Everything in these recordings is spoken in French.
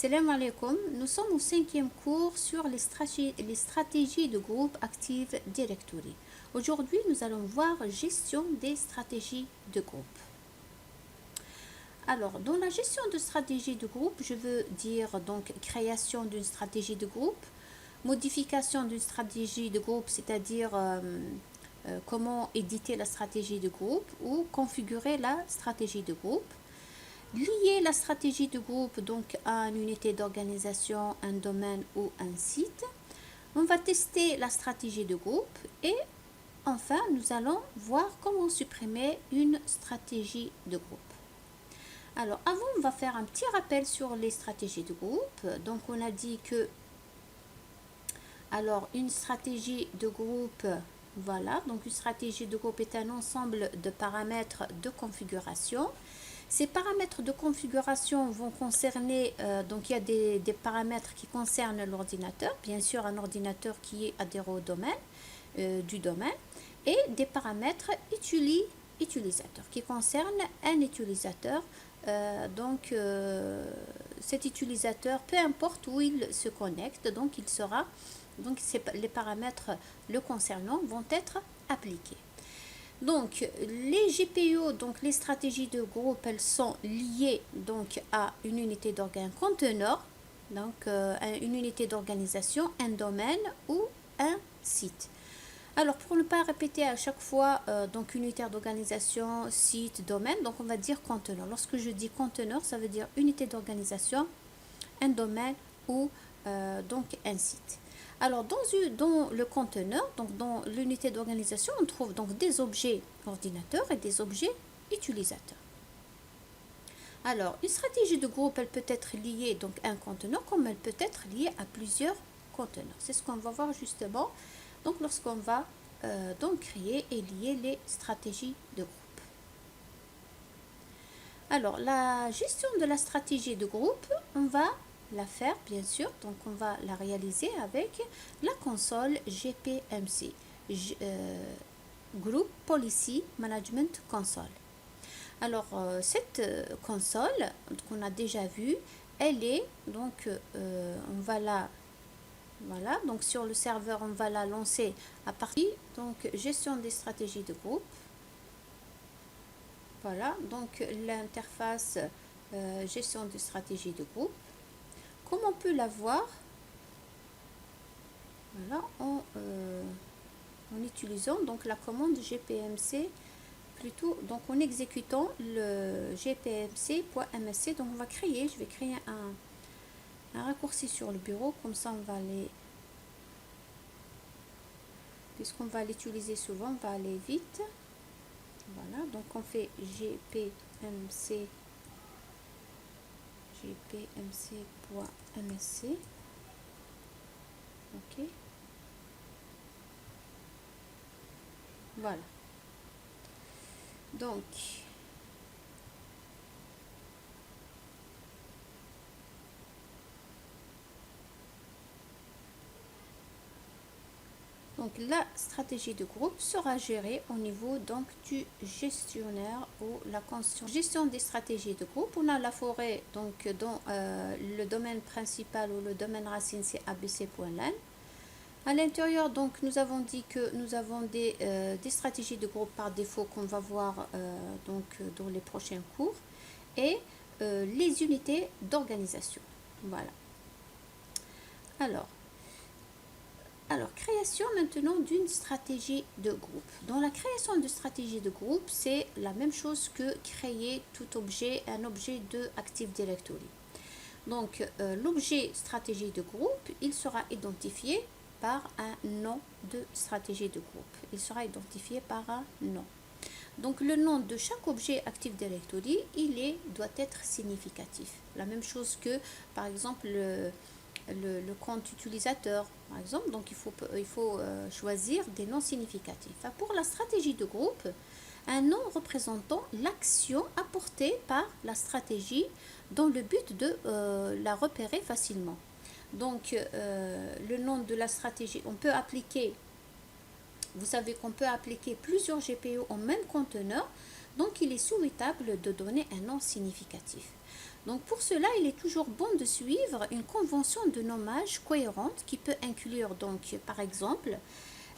Salam alaikum, nous sommes au cinquième cours sur les stratégies de groupe Active Directory. Aujourd'hui, nous allons voir gestion des stratégies de groupe. Alors, dans la gestion de stratégie de groupe, je veux dire donc création d'une stratégie de groupe, modification d'une stratégie de groupe, c'est-à-dire comment éditer la stratégie de groupe ou configurer la stratégie de groupe. Lier la stratégie de groupe donc à une unité d'organisation, un domaine ou un site. On va tester la stratégie de groupe et enfin nous allons voir comment supprimer une stratégie de groupe. Alors avant on va faire un petit rappel sur les stratégies de groupe. Donc on a dit que une stratégie de groupe, voilà, donc une stratégie de groupe est un ensemble de paramètres de configuration. Ces paramètres de configuration vont concerner, donc il y a des paramètres qui concernent l'ordinateur, bien sûr un ordinateur qui est adhérent au domaine, du domaine, et des paramètres utilisateurs qui concernent un utilisateur. Cet utilisateur, peu importe où il se connecte, donc il sera, donc les paramètres le concernant vont être appliqués. Donc les GPO, donc les stratégies de groupe, elles sont liées donc à une unité conteneur, donc une unité d'organisation, un domaine ou un site. Alors pour ne pas répéter à chaque fois donc unitaire d'organisation, site, domaine, donc on va dire conteneur. Lorsque je dis conteneur, ça veut dire unité d'organisation, un domaine ou donc un site. Alors dans le conteneur, donc dans l'unité d'organisation, on trouve donc des objets ordinateurs et des objets utilisateurs. Alors une stratégie de groupe, elle peut être liée donc à un conteneur comme elle peut être liée à plusieurs conteneurs. C'est ce qu'on va voir justement donc lorsqu'on va donc créer et lier les stratégies de groupe. Alors la gestion de la stratégie de groupe, on va la faire bien sûr, donc on va la réaliser avec la console GPMC, Group Policy Management Console. Alors cette console qu'on a déjà vue, elle est donc on va la voilà, donc sur le serveur on va la lancer à partir donc gestion des stratégies de groupe. Voilà, donc l'interface gestion des stratégies de groupe. Comme on peut la voir, voilà, en utilisant donc la commande gpmc, plutôt donc en exécutant le gpmc.msc. Donc on va créer, je vais créer un raccourci sur le bureau, comme ça on va aller, puisqu'on va l'utiliser souvent, on va aller vite. Voilà, donc on fait gpmc.msc. Ok, voilà, donc la stratégie de groupe sera gérée au niveau donc du gestionnaire ou la gestion des stratégies de groupe. On a la forêt donc dans le domaine principal ou le domaine racine, c'est abc.lan. À l'intérieur, donc nous avons dit que nous avons des stratégies de groupe par défaut qu'on va voir donc dans les prochains cours, et les unités d'organisation. Voilà. Alors, création maintenant d'une stratégie de groupe. Dans la création de stratégie de groupe, c'est la même chose que créer tout objet, un objet de Active Directory. Donc, l'objet stratégie de groupe, il sera identifié par un nom de stratégie de groupe. Il sera identifié par un nom. Donc, le nom de chaque objet Active Directory, doit être significatif. La même chose que, par exemple, le compte utilisateur, par exemple. Donc, il faut choisir des noms significatifs. Pour la stratégie de groupe, un nom représentant l'action apportée par la stratégie dans le but de la repérer facilement. Donc, le nom de la stratégie, on peut appliquer, vous savez qu'on peut appliquer plusieurs GPO en même conteneur, donc il est souhaitable de donner un nom significatif. Donc pour cela, il est toujours bon de suivre une convention de nommage cohérente qui peut inclure donc par exemple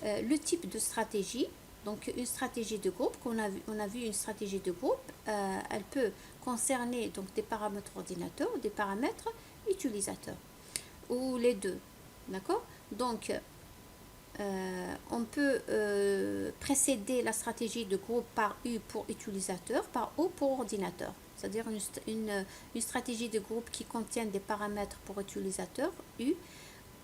le type de stratégie. Donc une stratégie de groupe, on a vu une stratégie de groupe, elle peut concerner donc des paramètres ordinateurs ou des paramètres utilisateurs, ou les deux. D'accord? Donc on peut précéder la stratégie de groupe par U pour utilisateur, par O pour ordinateur. C'est-à-dire une stratégie de groupe qui contient des paramètres pour utilisateur, U,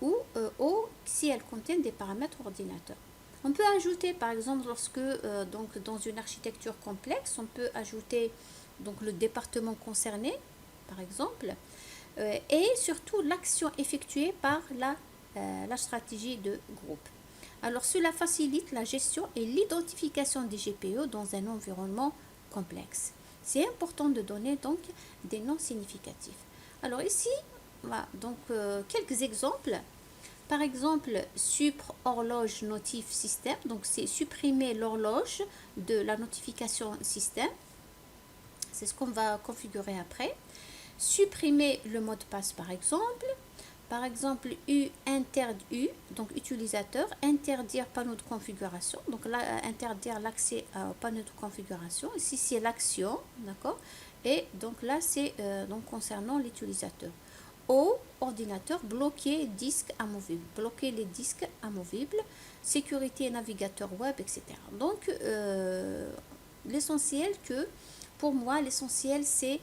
ou O si elle contient des paramètres ordinateur. On peut ajouter, par exemple, lorsque donc dans une architecture complexe, on peut ajouter donc le département concerné, par exemple, et surtout l'action effectuée par la stratégie de groupe. Alors cela facilite la gestion et l'identification des GPO dans un environnement complexe. C'est important de donner donc des noms significatifs. Alors ici, voilà, donc quelques exemples. Par exemple, supr horloge notif système, donc c'est supprimer l'horloge de la notification système. C'est ce qu'on va configurer après. Supprimer le mot de passe par exemple. Par exemple, U interdit U, donc utilisateur, interdire panneau de configuration. Donc là, interdire l'accès au panneau de configuration. Ici, c'est l'action, d'accord? Et donc là, c'est donc concernant l'utilisateur. O, ordinateur, bloquer disque amovible, bloquer les disques amovibles, sécurité navigateur web, etc. Donc, l'essentiel pour moi, l'essentiel c'est,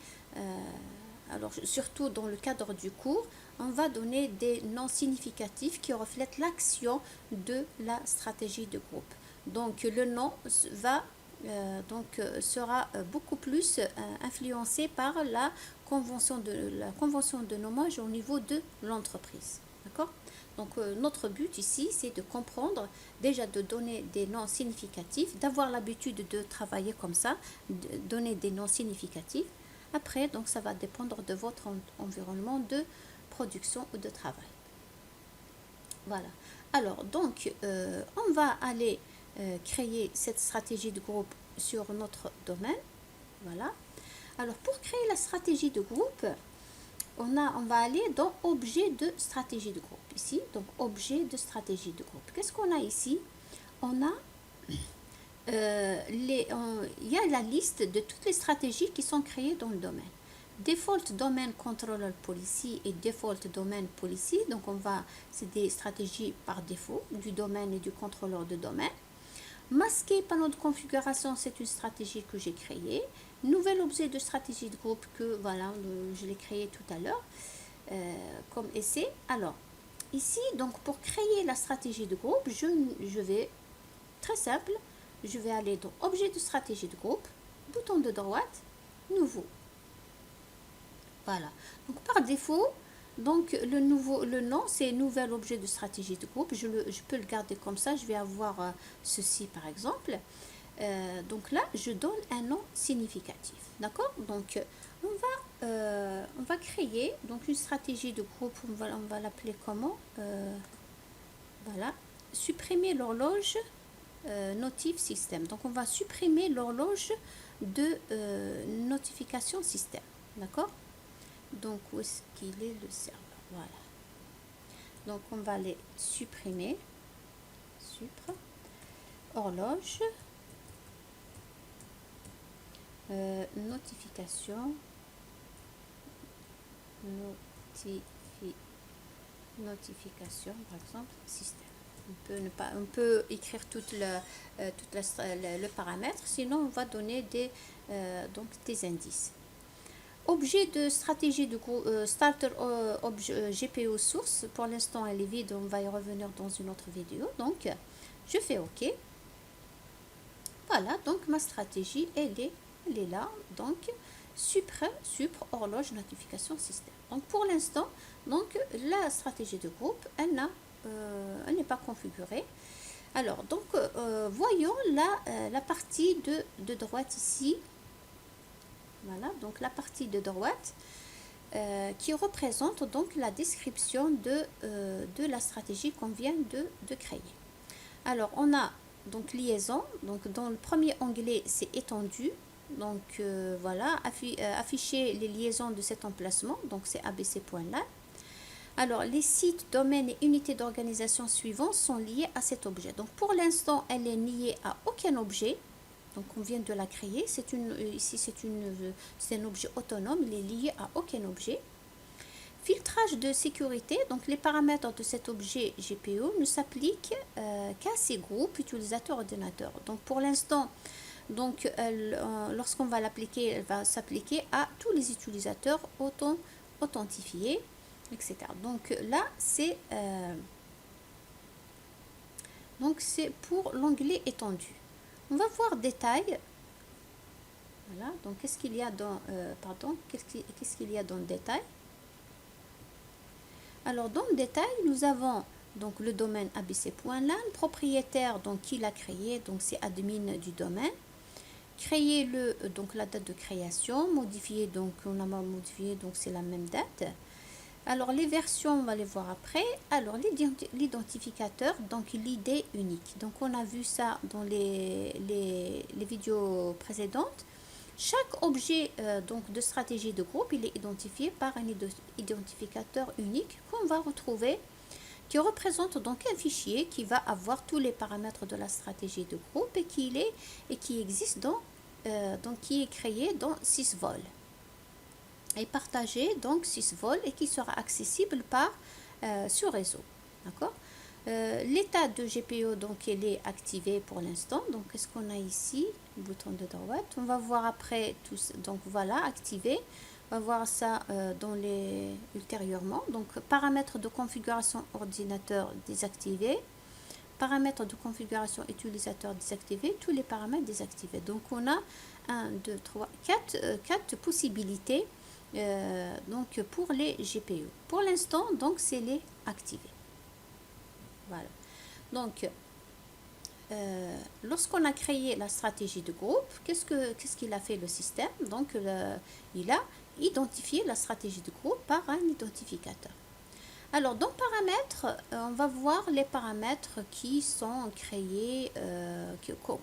alors surtout dans le cadre du cours, on va donner des noms significatifs qui reflètent l'action de la stratégie de groupe. Donc, le nom sera beaucoup plus influencé par la convention de nommage au niveau de l'entreprise. D'accord? Donc notre but ici, c'est de comprendre, déjà de donner des noms significatifs, d'avoir l'habitude de travailler comme ça, de donner des noms significatifs. Après, donc ça va dépendre de votre environnement de production ou de travail. Voilà. Alors, donc, on va aller créer cette stratégie de groupe sur notre domaine. Voilà. Alors, pour créer la stratégie de groupe, on va aller dans objet de stratégie de groupe. Ici, donc objet de stratégie de groupe. Qu'est-ce qu'on a ici? On a il y a la liste de toutes les stratégies qui sont créées dans le domaine. Default Domain Controller Policy et Default Domain Policy. Donc, c'est des stratégies par défaut du domaine et du contrôleur de domaine. Masquer panneau de configuration, c'est une stratégie que j'ai créée. Nouvel objet de stratégie de groupe que voilà, je l'ai créé tout à l'heure comme essai. Alors, ici, donc pour créer la stratégie de groupe, je vais, très simple, je vais aller dans objet de stratégie de groupe, bouton de droite, nouveau. Voilà. Donc par défaut, donc le nom c'est nouvel objet de stratégie de groupe. Je peux le garder comme ça. Je vais avoir ceci par exemple. Donc là, je donne un nom significatif. D'accord? Donc on va créer donc une stratégie de groupe. On va l'appeler comment? Voilà. Supprimer l'horloge notif système. Donc on va supprimer l'horloge de notification système. D'accord? Donc, où est-ce qu'il est le serveur? Voilà. Donc, on va les supprimer. Horloge. Notification. Notification, par exemple, système. On peut écrire tout le paramètre, sinon on va donner donc des indices. Objet de stratégie de groupe, starter GPO source, pour l'instant elle est vide, on va y revenir dans une autre vidéo. Donc je fais OK. Voilà, donc ma stratégie elle est là. Donc supr horloge notification système. Donc pour l'instant, donc la stratégie de groupe elle n'est pas configurée. Alors donc voyons la partie de droite ici. Voilà, donc la partie de droite qui représente donc la description de la stratégie qu'on vient de créer. Alors, on a donc liaison. Donc, dans le premier onglet, c'est étendu. Donc voilà, afficher les liaisons de cet emplacement, donc c'est abc.lan. Alors les sites, domaines et unités d'organisation suivants sont liés à cet objet. Donc pour l'instant, elle est liée à aucun objet. Donc on vient de la créer. Ici c'est un objet autonome, il est lié à aucun objet. Filtrage de sécurité, donc les paramètres de cet objet GPO ne s'appliquent qu'à ces groupes utilisateurs ordinateurs. Donc pour l'instant, donc lorsqu'on va l'appliquer, elle va s'appliquer à tous les utilisateurs authentifiés, etc. Donc là, c'est pour l'onglet étendu. On va voir détail. Voilà, donc qu'est-ce qu'il y a dans qu'est-ce qu'il y a dans le détail? Alors dans le détail, nous avons donc le domaine abc.lan, propriétaire, donc qui l'a créé, donc c'est admin du domaine. Créer donc la date de création, modifier, donc on a modifié, donc c'est la même date. Alors les versions, on va les voir après. Alors l'identificateur, donc l'ID unique. Donc on a vu ça dans les vidéos précédentes. Chaque objet donc de stratégie de groupe, il est identifié par un identificateur unique qu'on va retrouver, qui représente donc un fichier qui va avoir tous les paramètres de la stratégie de groupe et qui existe donc qui est créé dans Sysvol et partagé donc Sysvol et qui sera accessible sur réseau. D'accord. L'état de GPO, donc elle est activé pour l'instant. Donc qu'est-ce qu'on a ici? Le bouton de droite. On va voir après tout. Donc voilà, activé. On va voir ça ultérieurement. Donc paramètres de configuration ordinateur désactivés. Paramètres de configuration utilisateur désactivés. Tous les paramètres désactivés. Donc on a 1, 2, 3, 4 possibilités donc pour les GPO. Pour l'instant, donc c'est les activés. Voilà. Donc, lorsqu'on a créé la stratégie de groupe, qu'est-ce qu'il a fait le système? Donc, il a identifié la stratégie de groupe par un identificateur. Alors, dans paramètres, on va voir les paramètres qui sont créés,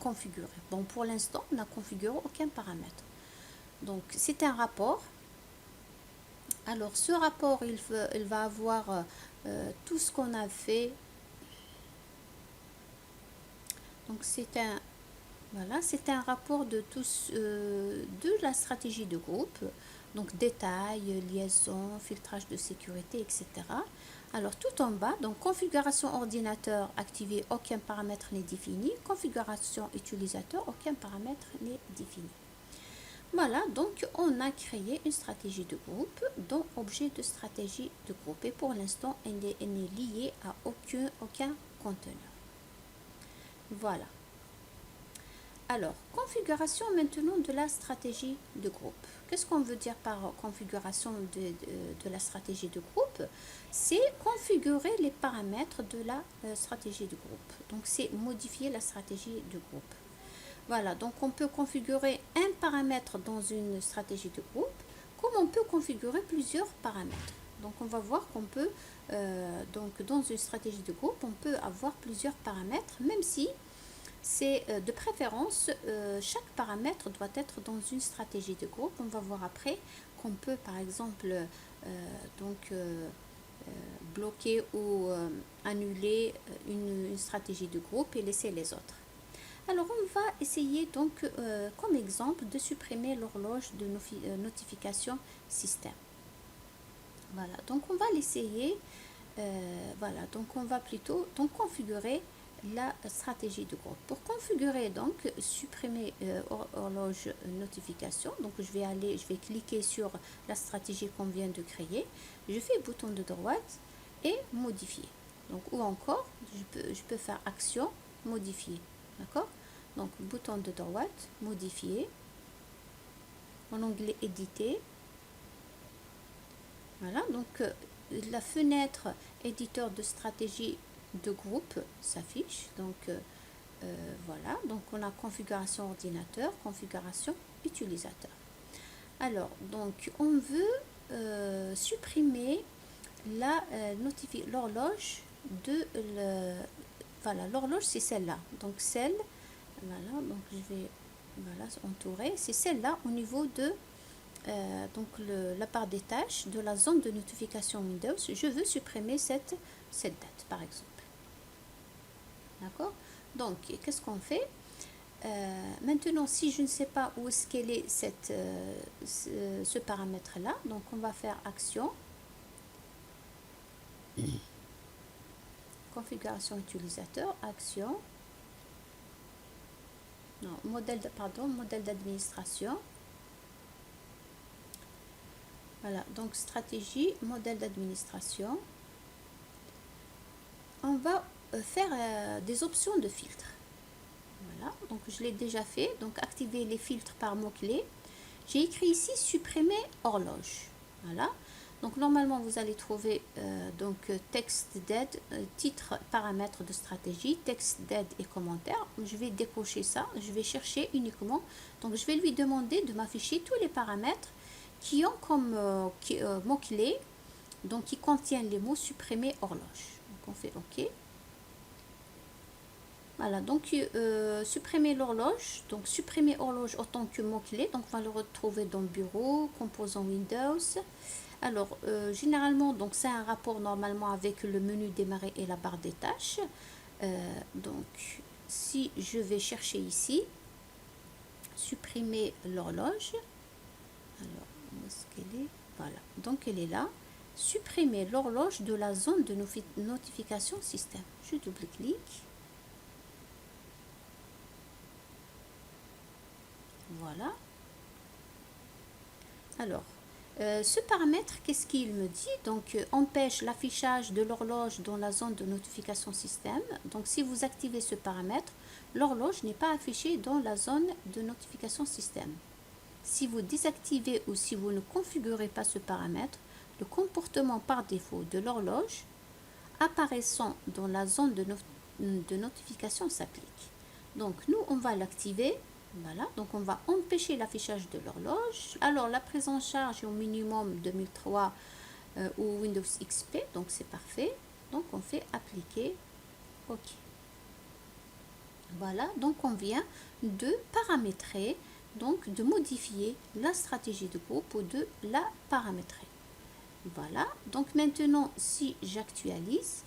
configurés. Bon, pour l'instant, on n'a configuré aucun paramètre. Donc, c'est un rapport. Alors, ce rapport, il va avoir tout ce qu'on a fait. Donc c'est un rapport de la stratégie de groupe, donc détail, liaison, filtrage de sécurité, etc. Alors tout en bas, donc configuration ordinateur activé, aucun paramètre n'est défini. Configuration utilisateur, aucun paramètre n'est défini. Voilà, donc on a créé une stratégie de groupe dans objet de stratégie de groupe. Et pour l'instant, elle n'est liée à aucun conteneur. Voilà. Alors, configuration maintenant de la stratégie de groupe. Qu'est-ce qu'on veut dire par configuration de la stratégie de groupe? C'est configurer les paramètres de la stratégie de groupe. Donc, c'est modifier la stratégie de groupe. Voilà, donc on peut configurer un paramètre dans une stratégie de groupe, comme on peut configurer plusieurs paramètres. Donc, on va voir qu'on peut, donc dans une stratégie de groupe, on peut avoir plusieurs paramètres, même si c'est de préférence, chaque paramètre doit être dans une stratégie de groupe. On va voir après qu'on peut par exemple bloquer ou annuler une stratégie de groupe et laisser les autres. Alors on va essayer donc comme exemple de supprimer l'horloge de notification système. Voilà, donc on va l'essayer. Voilà, donc on va plutôt configurer la stratégie de groupe. Pour configurer donc supprimer horloge notification, donc je vais cliquer sur la stratégie qu'on vient de créer, je fais bouton de droite et modifier. Donc ou encore je peux faire action modifier, d'accord? Donc bouton de droite, modifier, en onglet éditer. Voilà, donc la fenêtre éditeur de stratégie de groupe s'affiche. Donc voilà, donc on a configuration ordinateur, configuration utilisateur. Alors donc on veut supprimer l'horloge voilà, l'horloge c'est celle-là. Donc voilà, donc je vais voilà, entourée, c'est celle-là au niveau de donc la barre des tâches de la zone de notification Windows. Je veux supprimer cette date par exemple. D'accord? Donc qu'est-ce qu'on fait? Maintenant, si je ne sais pas où est-ce qu'elle est ce paramètre là, donc on va faire action, configuration utilisateur, action, non, modèle d'administration. Voilà, donc stratégie, modèle d'administration. On va faire des options de filtre. Voilà, donc je l'ai déjà fait. Donc activer les filtres par mots-clés. J'ai écrit ici supprimer horloge. Voilà. Donc normalement vous allez trouver donc texte d'aide, titre, paramètres de stratégie, texte d'aide et commentaires. Je vais décocher ça. Je vais chercher uniquement. Donc je vais lui demander de m'afficher tous les paramètres qui ont comme mots-clés, donc qui contiennent les mots supprimer horloge. Donc on fait OK. Voilà, donc supprimer l'horloge, donc supprimer horloge autant que mot-clé, donc on va le retrouver dans bureau, composant Windows. Alors, généralement, donc c'est un rapport normalement avec le menu démarrer et la barre des tâches. Donc, si je vais chercher ici, supprimer l'horloge, alors, où est-ce qu'elle est? Voilà, donc elle est là. Supprimer l'horloge de la zone de notification système. Je double-clique. Voilà. Alors, ce paramètre, qu'est-ce qu'il me dit? Donc, empêche l'affichage de l'horloge dans la zone de notification système. Donc, si vous activez ce paramètre, l'horloge n'est pas affichée dans la zone de notification système. Si vous désactivez ou si vous ne configurez pas ce paramètre, le comportement par défaut de l'horloge apparaissant dans la zone de notification s'applique. Donc, nous, on va l'activer. Voilà, donc on va empêcher l'affichage de l'horloge. Alors la prise en charge est au minimum 2003 ou Windows XP, donc c'est parfait. Donc on fait appliquer, OK. Voilà, donc on vient de paramétrer, donc de modifier la stratégie de groupe ou de la paramétrer. Voilà, donc maintenant si j'actualise,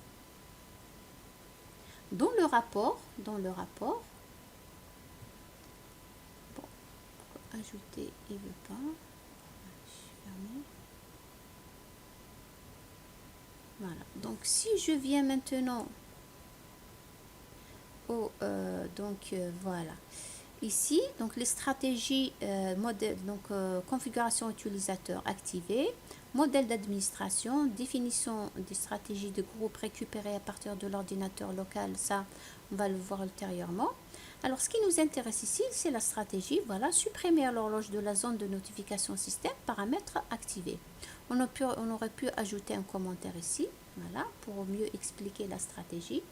dans le rapport, ajouter, il veut pas. Voilà. Donc si je viens maintenant au voilà. Ici, donc les stratégies modèle, donc configuration utilisateur activée, modèle d'administration, définition des stratégies de groupe récupérées à partir de l'ordinateur local, ça on va le voir ultérieurement. Alors ce qui nous intéresse ici, c'est la stratégie, voilà, supprimer l'horloge de la zone de notification système, paramètres activés. On aurait pu ajouter un commentaire ici, voilà, pour mieux expliquer la stratégie.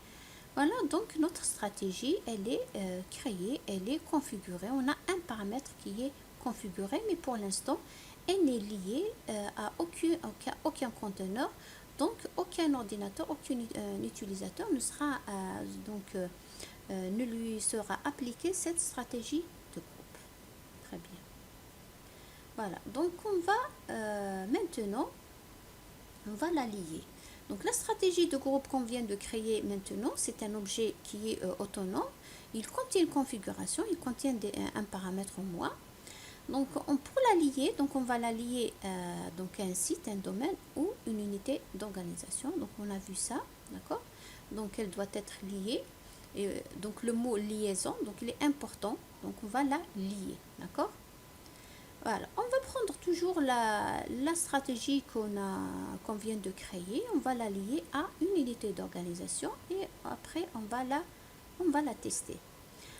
Voilà, donc notre stratégie, elle est créée, elle est configurée. On a un paramètre qui est configuré, mais pour l'instant, elle n'est liée à aucun conteneur. Donc, aucun ordinateur, aucun utilisateur ne sera ne lui sera appliquée cette stratégie de groupe. Très bien. Voilà, donc on va maintenant, on va la lier. Donc la stratégie de groupe qu'on vient de créer maintenant, c'est un objet qui est autonome. Il contient une configuration, il contient un paramètre en moi. Donc pour la lier, donc on va la lier donc à un site, un domaine ou une unité d'organisation. Donc on a vu ça, d'accord? Donc elle doit être liée. Et, donc le mot liaison, donc il est important. Donc on va la lier, d'accord? Voilà, on va prendre toujours la stratégie qu'on vient de créer, on va la lier à une unité d'organisation et après on va la tester.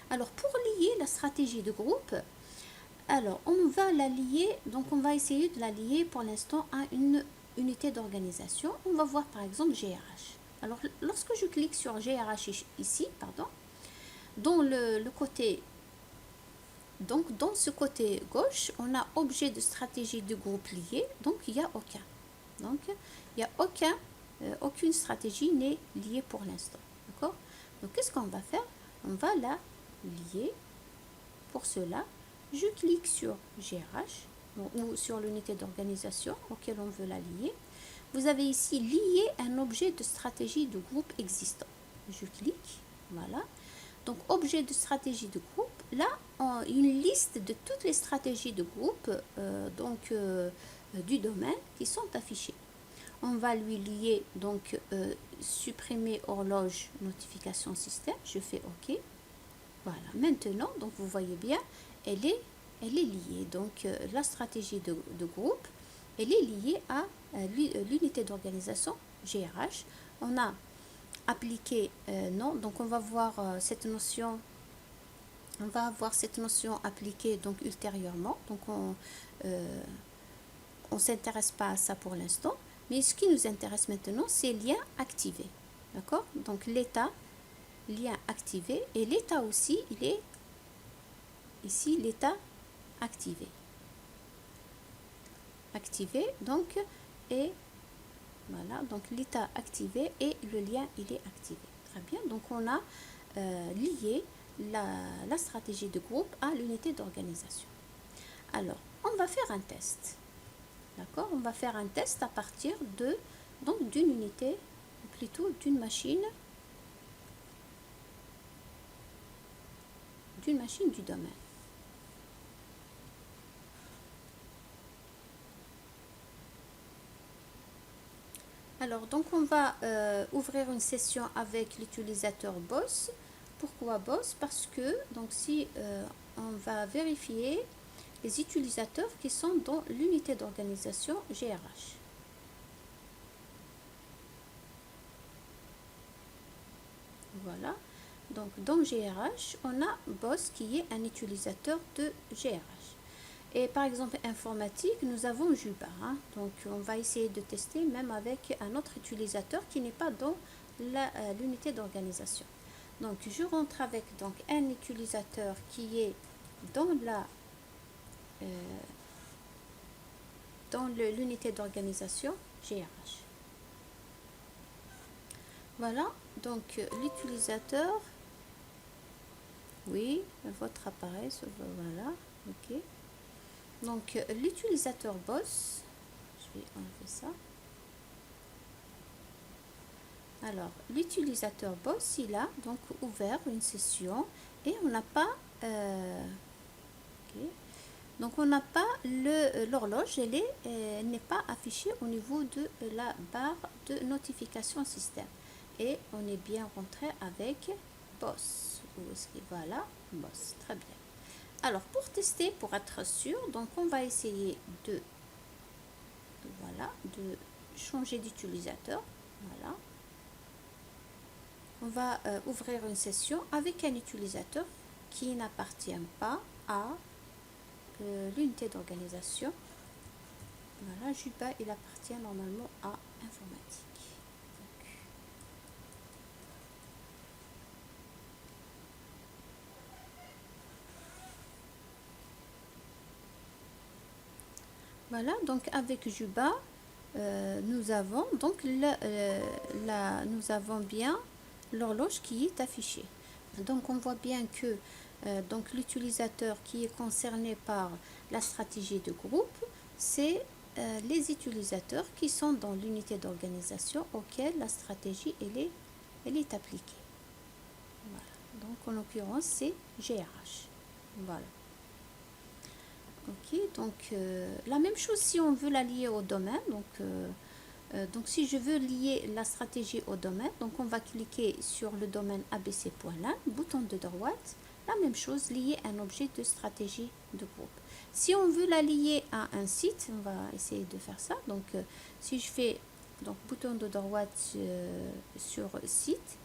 Alors pour lier la stratégie de groupe, alors on va la lier, donc on va essayer de la lier pour l'instant à une unité d'organisation. On va voir par exemple GRH. Alors lorsque je clique sur GRH ici, pardon, dans le côté donc, dans ce côté gauche, on a objet de stratégie de groupe lié. Donc, il n'y a aucun. Donc, il n'y a aucune stratégie n'est liée pour l'instant. D'accord? Donc, qu'est-ce qu'on va faire? On va la lier. pour cela, je clique sur GRH ou sur l'unité d'organisation auquel on veut la lier. Vous avez ici lier un objet de stratégie de groupe existant. Je clique, voilà. Donc, objet de stratégie de groupe, là, une liste de toutes les stratégies de groupe du domaine qui sont affichées. On va lui lier, donc, supprimer horloge, notification système. Je fais OK. Voilà. Maintenant, donc, vous voyez bien, elle est liée. Donc, la stratégie de groupe, elle est liée à l'unité d'organisation GRH. On a appliqué non, donc on va voir cette notion, on va avoir cette notion appliquée donc ultérieurement. Donc on s'intéresse pas à ça pour l'instant, mais ce qui nous intéresse maintenant, c'est lien activé, d'accord? Donc l'état, lien activé, et l'état aussi, il est ici, l'état activé, donc, et voilà, donc l'état activé et le lien il est activé. Très bien, donc on a lié la stratégie de groupe à l'unité d'organisation. Alors, on va faire un test. D'accord? On va faire un test à partir d'une unité, plutôt d'une machine du domaine. Alors, donc on va ouvrir une session avec l'utilisateur boss. Pourquoi boss? Parce que, donc si on va vérifier les utilisateurs qui sont dans l'unité d'organisation GRH. Voilà. Donc dans GRH, on a boss qui est un utilisateur de GRH. Et par exemple, informatique, nous avons Juba. Hein. Donc, on va essayer de tester même avec un autre utilisateur qui n'est pas dans l'unité d'organisation. Donc, je rentre avec donc, un utilisateur qui est dans l'unité d'organisation GRH. Voilà, donc l'utilisateur, oui, votre appareil, voilà, ok. Donc, l'utilisateur boss, je vais enlever ça. Alors, l'utilisateur boss, il a donc ouvert une session et on n'a pas, okay. Donc on n'a pas l'horloge, elle n'est pas affichée au niveau de la barre de notification système. Et on est bien rentré avec boss. Voilà, boss, très bien. Alors, pour tester, pour être sûr, donc on va essayer de changer d'utilisateur. Voilà. On va ouvrir une session avec un utilisateur qui n'appartient pas à l'unité d'organisation. Voilà, Juba, il appartient normalement à informatique. Voilà, donc avec Juba, nous avons donc nous avons bien l'horloge qui est affichée. Donc on voit bien que donc l'utilisateur qui est concerné par la stratégie de groupe, c'est les utilisateurs qui sont dans l'unité d'organisation auquel la stratégie elle est appliquée. Voilà. Donc en l'occurrence c'est GRH. Voilà. Ok, donc la même chose si on veut la lier au domaine. Donc si je veux lier la stratégie au domaine, donc on va cliquer sur le domaine abc.lan, bouton de droite, la même chose, lier un objet de stratégie de groupe. Si on veut la lier à un site, on va essayer de faire ça. Donc si je fais donc bouton de droite sur site,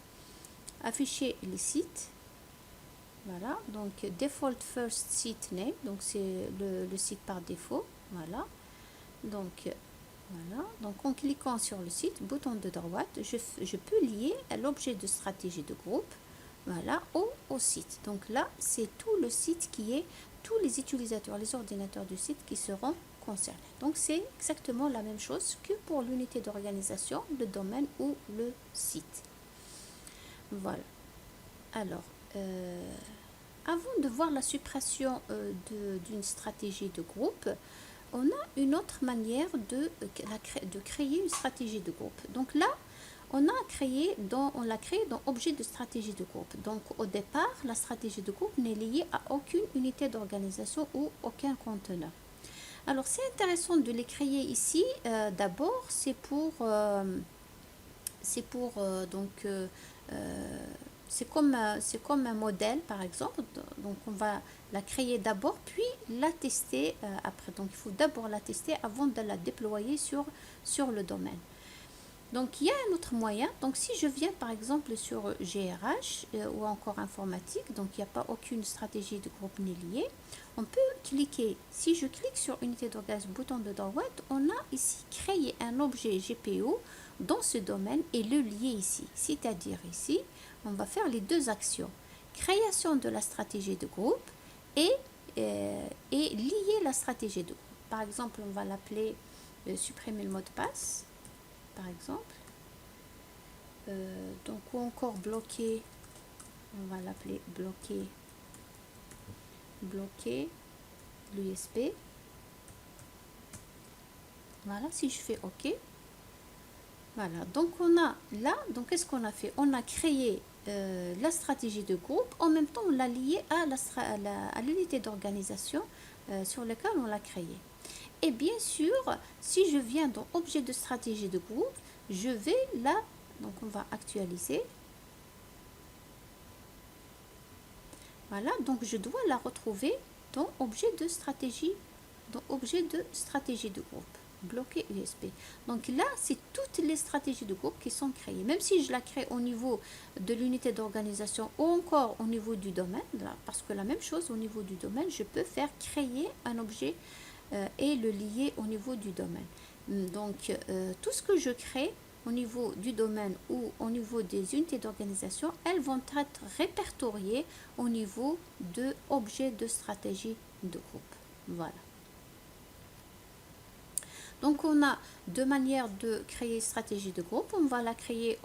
afficher les sites. Voilà, donc default first site name, donc c'est le site par défaut. Voilà, donc voilà, donc en cliquant sur le site, bouton de droite, je peux lier l'objet de stratégie de groupe, voilà, au site. Donc là, c'est tout le site qui est, tous les utilisateurs, les ordinateurs du site qui seront concernés. Donc c'est exactement la même chose que pour l'unité d'organisation, le domaine ou le site. Voilà. Alors, avant de voir la suppression d'une stratégie de groupe, on a une autre manière de créer une stratégie de groupe. Donc là, on l'a créé dans objet de stratégie de groupe. Donc au départ, la stratégie de groupe n'est liée à aucune unité d'organisation ou aucun conteneur. Alors c'est intéressant de les créer ici. D'abord, c'est comme un modèle par exemple. Donc on va la créer d'abord puis la tester après. Donc il faut d'abord la tester avant de la déployer sur le domaine. Donc il y a un autre moyen. Donc si je viens par exemple sur GRH ou encore informatique, donc il n'y a pas aucune stratégie de groupe ni liée, on peut cliquer. Si je clique sur unité d'organisation, bouton de droite, on a ici créé un objet GPO dans ce domaine et le lier ici. C'est-à-dire ici, on va faire les deux actions. Création de la stratégie de groupe et lier la stratégie de groupe. Par exemple, on va l'appeler supprimer le mot de passe. Par exemple, donc ou encore bloquer, on va l'appeler bloquer l'USB. Voilà, si je fais OK, voilà, donc on a là, donc qu'est-ce qu'on a fait? On a créé la stratégie de groupe, en même temps on l'a liée à l'unité d'organisation sur laquelle on l'a créée. Et bien sûr, si je viens dans objet de stratégie de groupe, je vais là, donc on va actualiser. Voilà, donc je dois la retrouver dans objet de stratégie de groupe. Bloquer USB. Donc là, c'est toutes les stratégies de groupe qui sont créées. Même si je la crée au niveau de l'unité d'organisation ou encore au niveau du domaine, là, parce que la même chose au niveau du domaine, je peux faire créer un objet et le lier au niveau du domaine. Donc, tout ce que je crée au niveau du domaine ou au niveau des unités d'organisation, elles vont être répertoriées au niveau de objets de stratégie de groupe. Voilà. Donc, on a deux manières de créer stratégie de groupe. On va la créer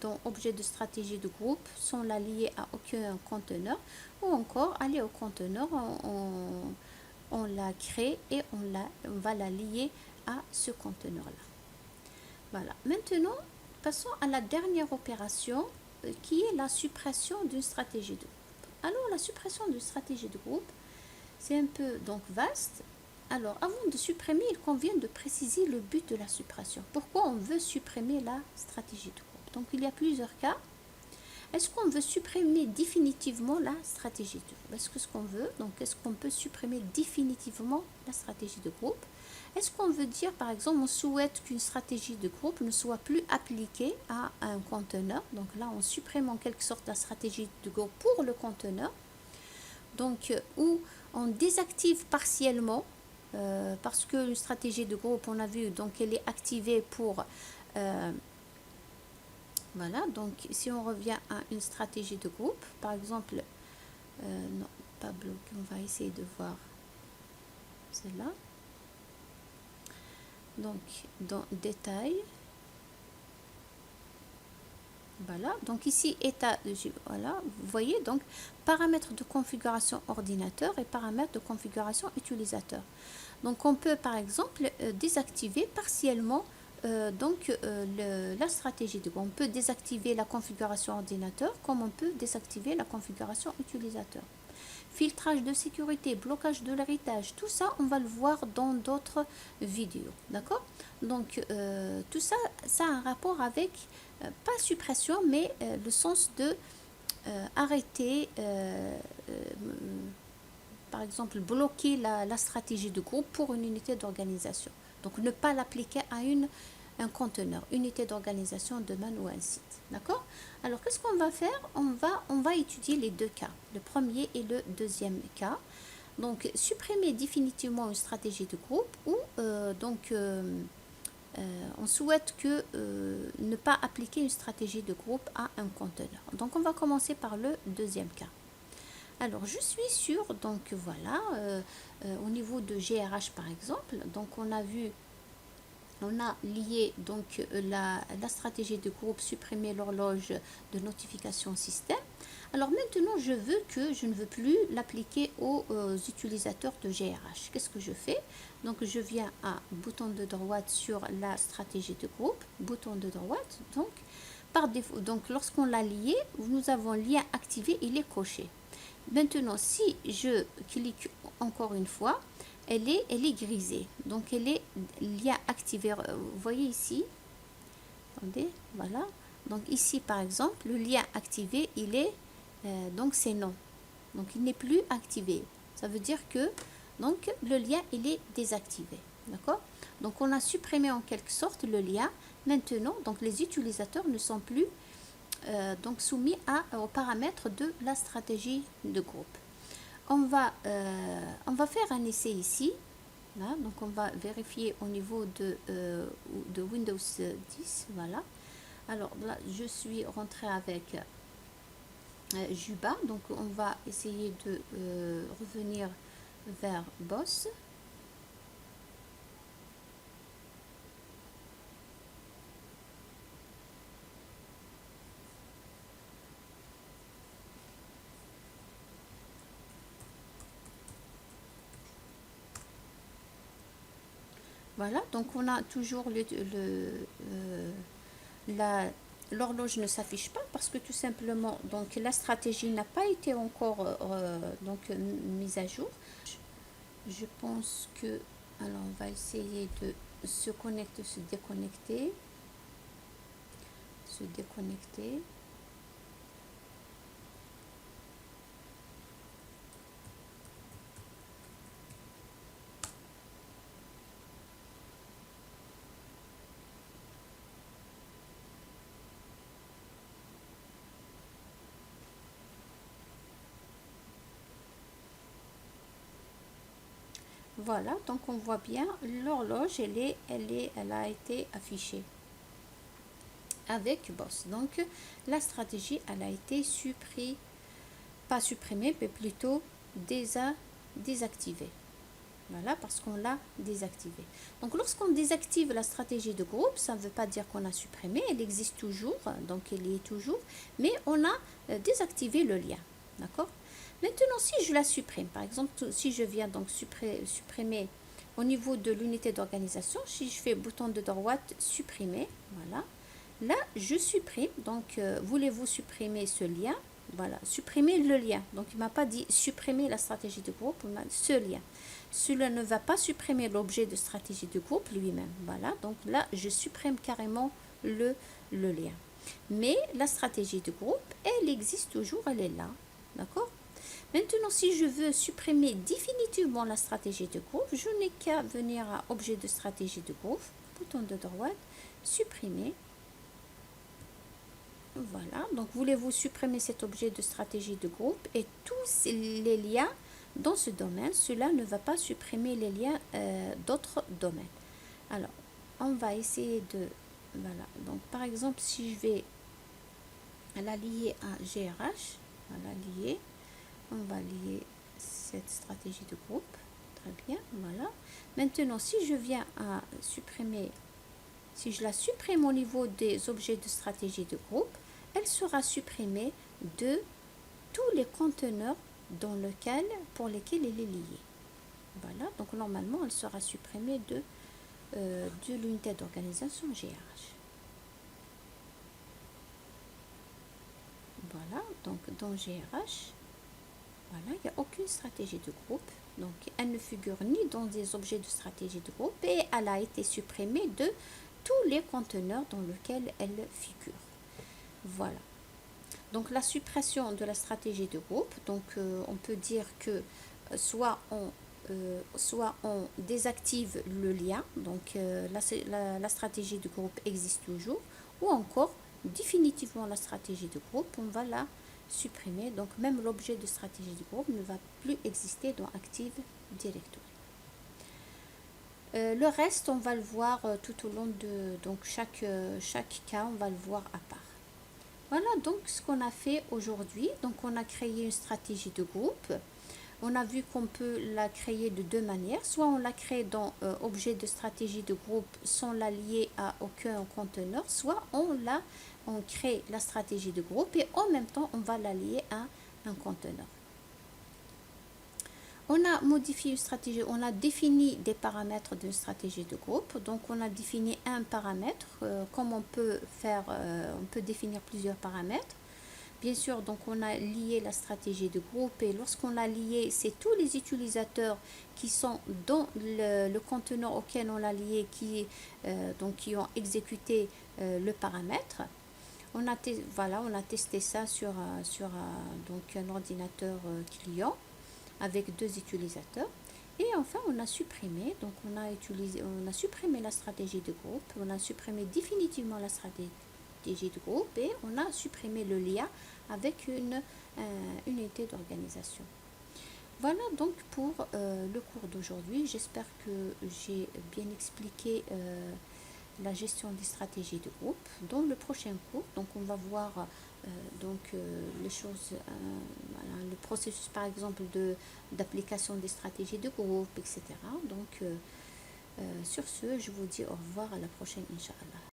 dans objet de stratégie de groupe sans la lier à aucun conteneur ou encore aller au conteneur. On la crée et on va la lier à ce conteneur-là. Voilà. Maintenant, passons à la dernière opération qui est la suppression d'une stratégie de groupe. Alors, la suppression d'une stratégie de groupe, c'est un peu donc vaste. Alors, avant de supprimer, il convient de préciser le but de la suppression. Pourquoi on veut supprimer la stratégie de groupe? Donc, il y a plusieurs cas. Est-ce qu'on veut supprimer définitivement la stratégie de groupe? Est-ce que ce qu'on veut? Donc, est-ce qu'on peut supprimer définitivement la stratégie de groupe? Est-ce qu'on veut dire, par exemple, on souhaite qu'une stratégie de groupe ne soit plus appliquée à un conteneur? Donc là, on supprime en quelque sorte la stratégie de groupe pour le conteneur. Donc, ou on désactive partiellement, parce qu'une stratégie de groupe, on a vu, donc elle est activée pour... voilà, donc si on revient à une stratégie de groupe, par exemple, non, pas bloquer, on va essayer de voir celle-là. Donc, dans détail, voilà, donc ici, état, voilà, vous voyez, donc, paramètres de configuration ordinateur et paramètres de configuration utilisateur. Donc, on peut, par exemple, désactiver partiellement la stratégie de groupe. On peut désactiver la configuration ordinateur comme on peut désactiver la configuration utilisateur. Filtrage de sécurité, blocage de l'héritage, tout ça, on va le voir dans d'autres vidéos. D'accord? Donc, tout ça, ça a un rapport avec, pas suppression, mais le sens de arrêter, par exemple, bloquer la stratégie de groupe pour une unité d'organisation. Donc, ne pas l'appliquer à un conteneur, unité d'organisation, domaine ou un site. D'accord? Alors, qu'est-ce qu'on va faire? On va étudier les deux cas, le premier et le deuxième cas. Donc, supprimer définitivement une stratégie de groupe ou on souhaite ne pas appliquer une stratégie de groupe à un conteneur. Donc, on va commencer par le deuxième cas. Alors, je suis sur, donc voilà, au niveau de GRH par exemple, donc on a vu, on a lié donc la stratégie de groupe supprimer l'horloge de notification système. Alors maintenant, je ne veux plus l'appliquer aux utilisateurs de GRH. Qu'est-ce que je fais? Donc je viens à bouton de droite sur la stratégie de groupe, bouton de droite, donc par défaut. Donc lorsqu'on l'a lié, nous avons lien activé, il est coché. Maintenant, si je clique encore une fois, elle est grisée. Donc elle est lien activé. Vous voyez ici, attendez, voilà. Donc ici par exemple, le lien activé, il est donc c'est non. Donc il n'est plus activé. Ça veut dire que donc le lien il est désactivé. D'accord? Donc on a supprimé en quelque sorte le lien. Maintenant, donc les utilisateurs ne sont plus donc soumis aux paramètres de la stratégie de groupe. On va faire un essai ici. Là, donc on va vérifier au niveau de Windows 10. Voilà. Alors là, je suis rentrée avec Juba. Donc on va essayer de revenir vers Boss. Voilà, donc on a toujours l'horloge ne s'affiche pas parce que tout simplement donc la stratégie n'a pas été encore donc mise à jour. Je pense que alors on va essayer de se connecter, se déconnecter. Voilà, donc on voit bien l'horloge, elle a été affichée avec Boss. Donc la stratégie, elle a été pas supprimée, mais plutôt désactivée. Voilà, parce qu'on l'a désactivée. Donc lorsqu'on désactive la stratégie de groupe, ça ne veut pas dire qu'on a supprimé, elle existe toujours, donc elle y est toujours, mais on a désactivé le lien. D'accord? Maintenant, si je la supprime, par exemple, si je viens donc supprimer au niveau de l'unité d'organisation, si je fais bouton de droite, supprimer, voilà. Là, je supprime, donc voulez-vous supprimer ce lien? Voilà, supprimer le lien. Donc, il ne m'a pas dit supprimer la stratégie de groupe, ce lien. Cela ne va pas supprimer l'objet de stratégie de groupe lui-même. Voilà, donc là, je supprime carrément le lien. Mais la stratégie de groupe, elle existe toujours, elle est là. D'accord? Maintenant, si je veux supprimer définitivement la stratégie de groupe, je n'ai qu'à venir à objet de stratégie de groupe, bouton de droite, supprimer. Voilà, donc voulez-vous supprimer cet objet de stratégie de groupe et tous les liens dans ce domaine, cela ne va pas supprimer les liens d'autres domaines. Alors, on va essayer de... Voilà, donc par exemple, si je vais la lier à GRH, voilà, lier, on va lier cette stratégie de groupe. Très bien, voilà. Maintenant, si je viens à supprimer, si je la supprime au niveau des objets de stratégie de groupe, elle sera supprimée de tous les conteneurs pour lesquels elle est liée. Voilà, donc normalement, elle sera supprimée de l'unité d'organisation GRH. Voilà, donc dans GRH, voilà, il n'y a aucune stratégie de groupe. Donc, elle ne figure ni dans des objets de stratégie de groupe et elle a été supprimée de tous les conteneurs dans lesquels elle figure. Voilà. Donc, la suppression de la stratégie de groupe, donc on peut dire que soit on désactive le lien, donc la stratégie de groupe existe toujours, ou encore définitivement la stratégie de groupe, on va la supprimer. Donc même l'objet de stratégie de groupe ne va plus exister dans Active Directory. Le reste, on va le voir tout au long de donc chaque cas, on va le voir à part. Voilà donc ce qu'on a fait aujourd'hui. Donc on a créé une stratégie de groupe. On a vu qu'on peut la créer de deux manières. Soit on la crée dans objet de stratégie de groupe sans la lier à aucun conteneur, soit on crée la stratégie de groupe et en même temps on va la lier à un conteneur. On a modifié une stratégie, on a défini des paramètres d'une stratégie de groupe. Donc on a défini un paramètre, comme on peut faire, on peut définir plusieurs paramètres. Bien sûr, donc on a lié la stratégie de groupe et lorsqu'on l'a lié, c'est tous les utilisateurs qui sont dans le conteneur auquel on l'a lié qui ont exécuté le paramètre. On a testé ça sur donc un ordinateur client avec deux utilisateurs. Et enfin, on a supprimé, donc on a supprimé la stratégie de groupe, on a supprimé définitivement la stratégie de groupe et on a supprimé le lien avec une unité d'organisation. Voilà donc pour le cours d'aujourd'hui. J'espère que j'ai bien expliqué la gestion des stratégies de groupe. Dans le prochain cours, donc on va voir les choses, voilà, le processus par exemple d'application des stratégies de groupe, etc. Donc sur ce, je vous dis au revoir, à la prochaine, Inch'Allah.